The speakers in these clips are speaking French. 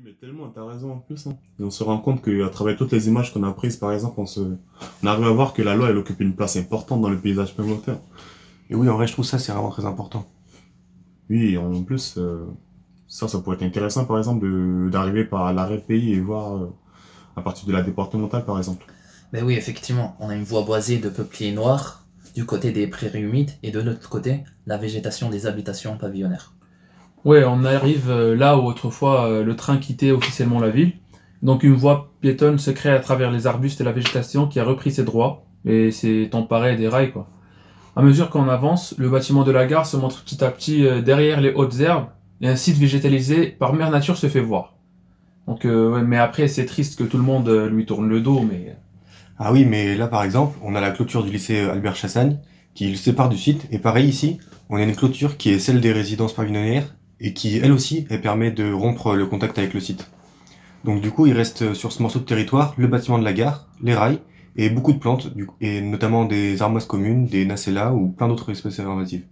mais tellement, t'as raison en plus, hein. Et on se rend compte qu'à travers toutes les images qu'on a prises, par exemple, on arrive à voir que la loi, elle occupe une place importante dans le paysage communautaire. Et oui, en vrai, je trouve ça, c'est vraiment très important. Oui, et en plus, ça pourrait être intéressant, par exemple, d'arriver par l'arrêt pays et voir à partir de la départementale, par exemple. Ben oui, effectivement, on a une voie boisée de peupliers noirs du côté des prairies humides et de l'autre côté, la végétation des habitations pavillonnaires. Ouais, on arrive là où autrefois le train quittait officiellement la ville. Donc une voie piétonne se crée à travers les arbustes et la végétation qui a repris ses droits et s'est emparée des rails, quoi. À mesure qu'on avance, le bâtiment de la gare se montre petit à petit derrière les hautes herbes et un site végétalisé par mère nature se fait voir. Donc, ouais, mais après c'est triste que tout le monde lui tourne le dos, mais Ah oui, mais là, par exemple, on a la clôture du lycée Albert Chassagne qui le sépare du site. Et pareil ici, on a une clôture qui est celle des résidences pavillonnaires et qui, elle aussi, elle permet de rompre le contact avec le site. Donc du coup, il reste sur ce morceau de territoire le bâtiment de la gare, les rails et beaucoup de plantes, et notamment des armoises communes, des nacella ou plein d'autres espèces invasives.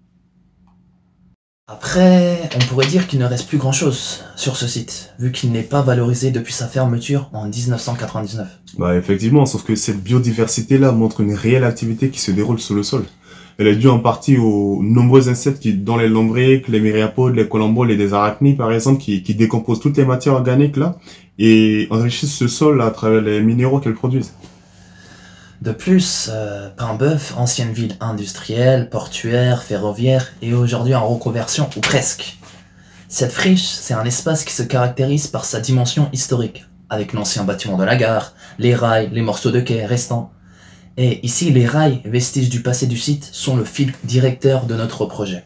Après, on pourrait dire qu'il ne reste plus grand-chose sur ce site, vu qu'il n'est pas valorisé depuis sa fermeture en 1999. Bah, effectivement, sauf que cette biodiversité-là montre une réelle activité qui se déroule sous le sol. Elle est due en partie aux nombreux insectes dont les lombriques, les myriapodes, les colomboles et des arachnides, par exemple, qui décomposent toutes les matières organiques, là, et enrichissent ce sol à travers les minéraux qu'elles produisent. De plus, Paimboeuf, ancienne ville industrielle, portuaire, ferroviaire, est aujourd'hui en reconversion, ou presque. Cette friche, c'est un espace qui se caractérise par sa dimension historique, avec l'ancien bâtiment de la gare, les rails, les morceaux de quai restants. Et ici, les rails, vestiges du passé du site, sont le fil directeur de notre projet.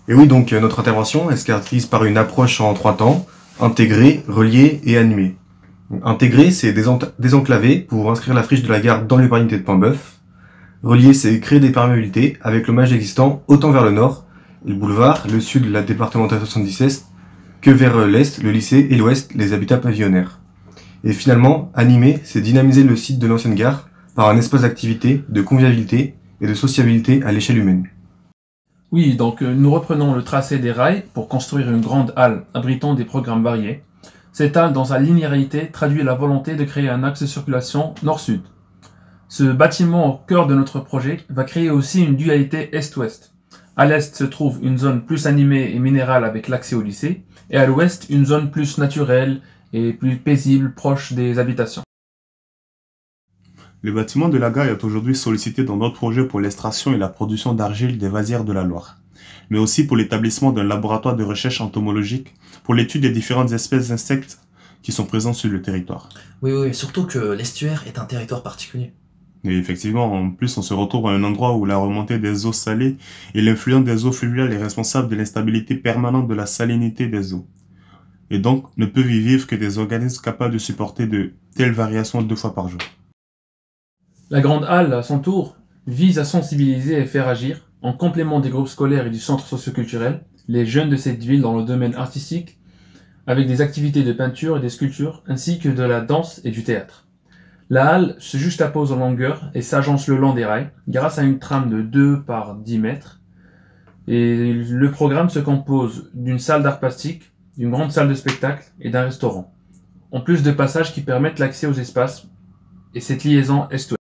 Et oui, donc notre intervention, elle se caractérise par une approche en 3 temps, intégrée, reliée et animée. Donc, intégrée, c'est désenclaver pour inscrire la friche de la gare dans l'urbanité de Paimboeuf. Reliée, c'est créer des perméabilités avec l'hommage existant autant vers le nord, le boulevard, le sud, la départementale 77, que vers l'est, le lycée et l'ouest, les habitats pavillonnaires. Et finalement, animer, c'est dynamiser le site de l'ancienne gare par un espace d'activité, de convivialité et de sociabilité à l'échelle humaine. oui, donc nous reprenons le tracé des rails pour construire une grande halle abritant des programmes variés. Cette halle, dans sa linéarité, traduit la volonté de créer un axe de circulation nord-sud. Ce bâtiment au cœur de notre projet va créer aussi une dualité est-ouest. À l'est se trouve une zone plus animée et minérale avec l'accès au lycée, et à l'ouest une zone plus naturelle et plus paisible proche des habitations. Le bâtiment de la gare est aujourd'hui sollicité dans d'autres projets pour l'extraction et la production d'argile des vasières de la Loire, mais aussi pour l'établissement d'un laboratoire de recherche entomologique pour l'étude des différentes espèces d'insectes qui sont présents sur le territoire. Oui, surtout que l'estuaire est un territoire particulier. Et effectivement, en plus, on se retrouve à un endroit où la remontée des eaux salées et l'influence des eaux fluviales est responsable de l'instabilité permanente de la salinité des eaux. Et donc, ne peuvent y vivre que des organismes capables de supporter de telles variations 2 fois par jour. La grande halle, à son tour, vise à sensibiliser et faire agir, en complément des groupes scolaires et du centre socioculturel, les jeunes de cette ville dans le domaine artistique, avec des activités de peinture et de sculpture, ainsi que de la danse et du théâtre. La halle se juxtapose en longueur et s'agence le long des rails, grâce à une trame de 2 par 10 mètres. Et le programme se compose d'une salle d'art plastique, d'une grande salle de spectacle et d'un restaurant, en plus de passages qui permettent l'accès aux espaces et cette liaison est-ouest.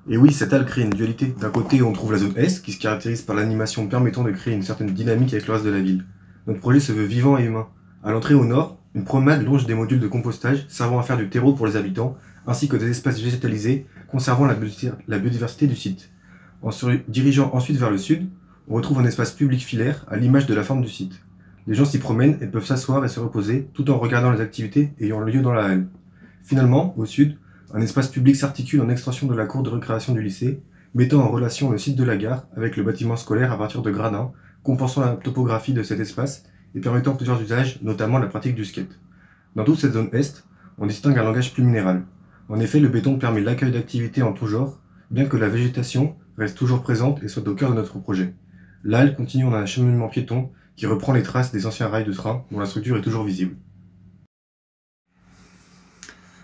Et oui, cette halle crée une dualité. D'un côté, on trouve la zone Est, qui se caractérise par l'animation permettant de créer une certaine dynamique avec le reste de la ville. Notre projet se veut vivant et humain. À l'entrée au nord, une promenade longe des modules de compostage servant à faire du terreau pour les habitants, ainsi que des espaces végétalisés conservant la biodiversité du site. En se dirigeant ensuite vers le sud, on retrouve un espace public filaire à l'image de la forme du site. Les gens s'y promènent et peuvent s'asseoir et se reposer tout en regardant les activités ayant lieu dans la halle. Finalement, au sud, un espace public s'articule en extension de la cour de récréation du lycée, mettant en relation le site de la gare avec le bâtiment scolaire à partir de gradins, compensant la topographie de cet espace et permettant plusieurs usages, notamment la pratique du skate. Dans toute cette zone est, on distingue un langage plus minéral. En effet, le béton permet l'accueil d'activités en tout genre, bien que la végétation reste toujours présente et soit au cœur de notre projet. L'halle continue en un cheminement piéton qui reprend les traces des anciens rails de train dont la structure est toujours visible.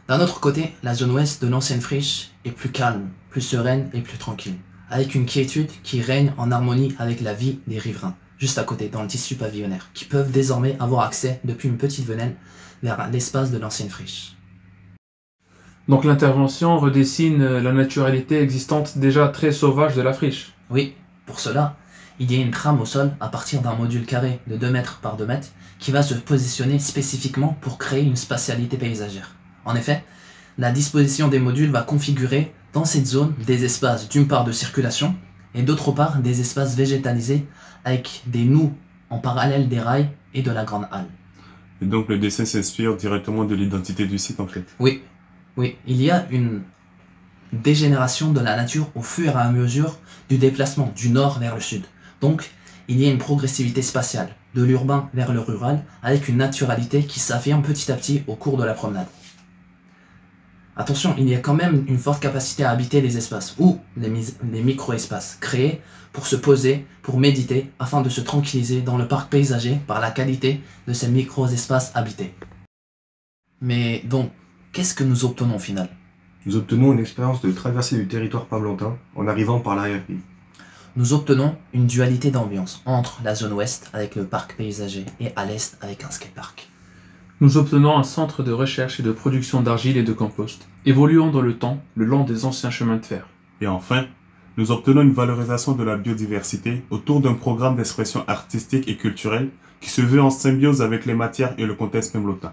D'un autre côté, la zone ouest de l'ancienne friche est plus calme, plus sereine et plus tranquille, avec une quiétude qui règne en harmonie avec la vie des riverains. juste à côté, dans le tissu pavillonnaire, qui peuvent désormais avoir accès depuis une petite venelle vers l'espace de l'ancienne friche. Donc l'intervention redessine la naturalité existante déjà très sauvage de la friche. Oui, pour cela, il y a une trame au sol à partir d'un module carré de 2 mètres par 2 mètres qui va se positionner spécifiquement pour créer une spatialité paysagère. En effet, la disposition des modules va configurer dans cette zone des espaces d'une part de circulation et d'autre part des espaces végétalisés avec des nous en parallèle des rails et de la grande halle. Et donc le dessin s'inspire directement de l'identité du site en fait. Oui, il y a une dégénération de la nature au fur et à mesure du déplacement du nord vers le sud. Donc, il y a une progressivité spatiale, de l'urbain vers le rural, avec une naturalité qui s'affirme petit à petit au cours de la promenade. Attention, il y a quand même une forte capacité à habiter les espaces, ou les micro-espaces, créés pour se poser, pour méditer, afin de se tranquilliser dans le parc paysager par la qualité de ces micro-espaces habités. Mais donc, qu'est-ce que nous obtenons au final ? Nous obtenons une expérience de traversée du territoire pablantin en arrivant par l'arrière-pays. Nous obtenons une dualité d'ambiance entre la zone ouest avec le parc paysager et à l'est avec un skatepark. Nous obtenons un centre de recherche et de production d'argile et de compost, évoluant dans le temps le long des anciens chemins de fer. Et enfin, nous obtenons une valorisation de la biodiversité autour d'un programme d'expression artistique et culturelle qui se veut en symbiose avec les matières et le contexte pemblotin.